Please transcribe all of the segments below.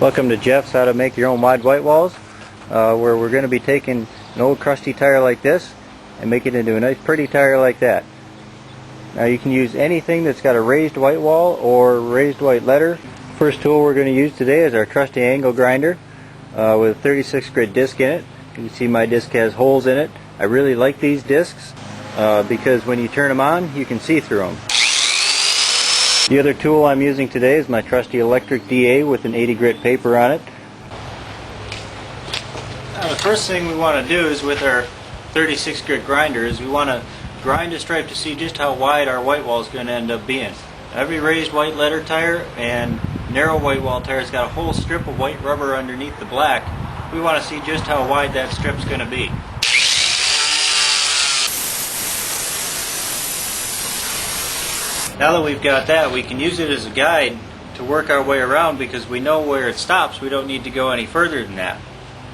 Welcome to Jeff's How to Make Your Own Wide White Walls, where we're going to be taking an old crusty tire like this and make it into a nice pretty tire like that. Now you can use anything that's got a raised white wall or raised white letter. First tool we're going to use today is our trusty angle grinder with a 36 grit disc in it. You can see my disc has holes in it. I really like these discs because when you turn them on you can see through them. The other tool I'm using today is my trusty electric DA with an 80 grit paper on it. Now the first thing we want to do is with our 36 grit grinder is we want to grind a stripe to see just how wide our white wall is going to end up being. Every raised white letter tire and narrow white wall tire has got a whole strip of white rubber underneath the black. We want to see just how wide that strip is going to be. Now that we've got that, we can use it as a guide to work our way around because we know where it stops. We don't need to go any further than that.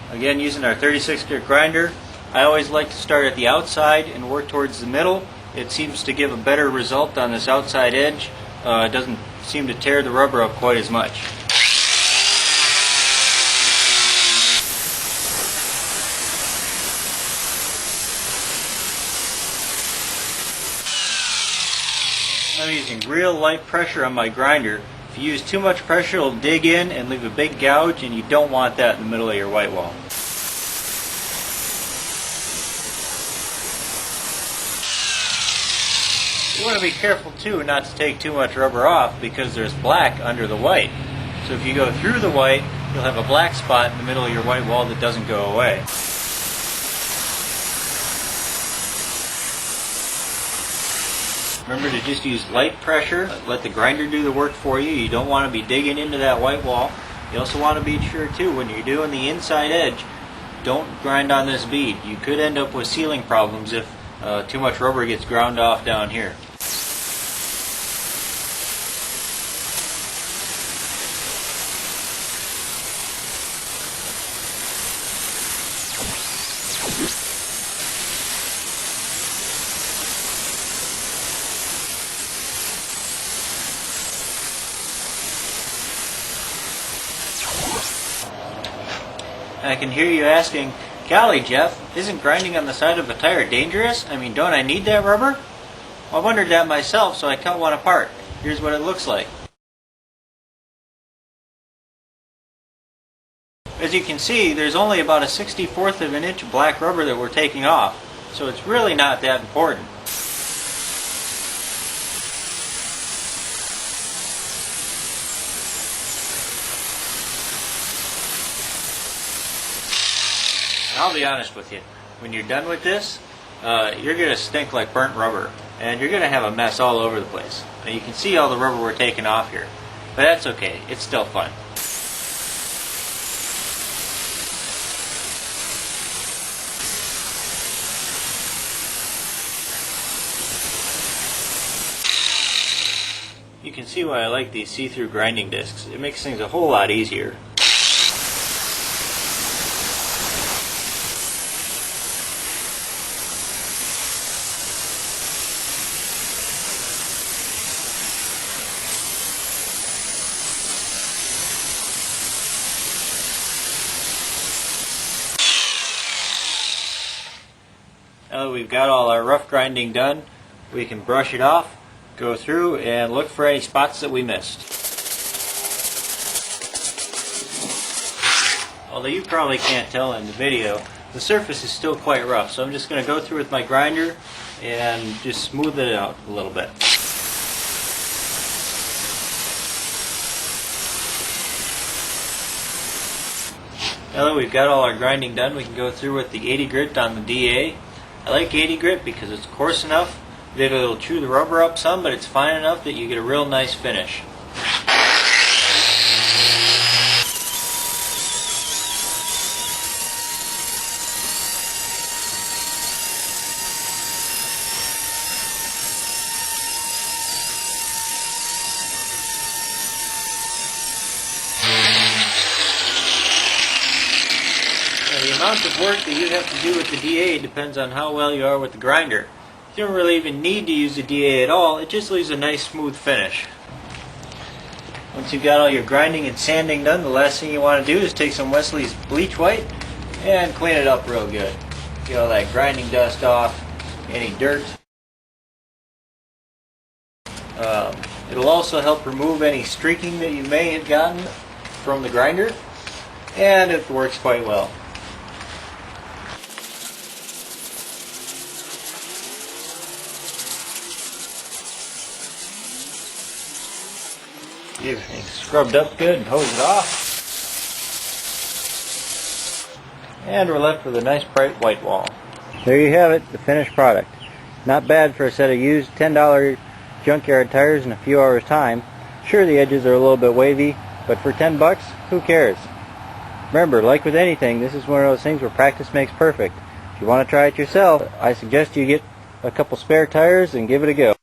Again, using our 36 grit grinder, I always like to start at the outside and work towards the middle. It seems to give a better result on this outside edge. It doesn't seem to tear the rubber up quite as much. I'm using real light pressure on my grinder. If you use too much pressure, it'll dig in and leave a big gouge, and you don't want that in the middle of your white wall. You want to be careful too not to take too much rubber off because there's black under the white. So if you go through the white, you'll have a black spot in the middle of your white wall that doesn't go away. Remember to just use light pressure. Let the grinder do the work for you. You don't want to be digging into that white wall. You also want to be sure too, when you're doing the inside edge, don't grind on this bead. You could end up with sealing problems if too much rubber gets ground off down here. I can hear you asking, golly Jeff, isn't grinding on the side of a tire dangerous? I mean, don't I need that rubber? Well, I wondered that myself, so I cut one apart. Here's what it looks like. As you can see, there's only about a 64th of an inch of black rubber that we're taking off, so it's really not that important. I'll be honest with you, when you're done with this, you're going to stink like burnt rubber, and you're going to have a mess all over the place. Now you can see all the rubber we're taking off here, but that's okay, it's still fun. You can see why I like these see-through grinding discs. It makes things a whole lot easier. Now that we've got all our rough grinding done, we can brush it off, go through, and look for any spots that we missed. Although you probably can't tell in the video, the surface is still quite rough, so I'm just going to go through with my grinder and just smooth it out a little bit. Now that we've got all our grinding done, we can go through with the 80 grit on the DA. I like 80 grit because it's coarse enough that it'll chew the rubber up some, but it's fine enough that you get a real nice finish. The amount of work that you have to do with the DA depends on how well you are with the grinder. You don't really even need to use the DA at all, it just leaves a nice smooth finish. Once you've got all your grinding and sanding done, the last thing you want to do is take some Wesley's bleach white and clean it up real good. Get all that grinding dust off, any dirt. It'll also help remove any streaking that you may have gotten from the grinder, and it works quite well. Get everything scrubbed up good and hose it off. And we're left with a nice bright white wall. There you have it, the finished product. Not bad for a set of used $10 junkyard tires in a few hours time. Sure, the edges are a little bit wavy, but for 10 bucks, who cares? Remember, like with anything, this is one of those things where practice makes perfect. If you want to try it yourself, I suggest you get a couple spare tires and give it a go.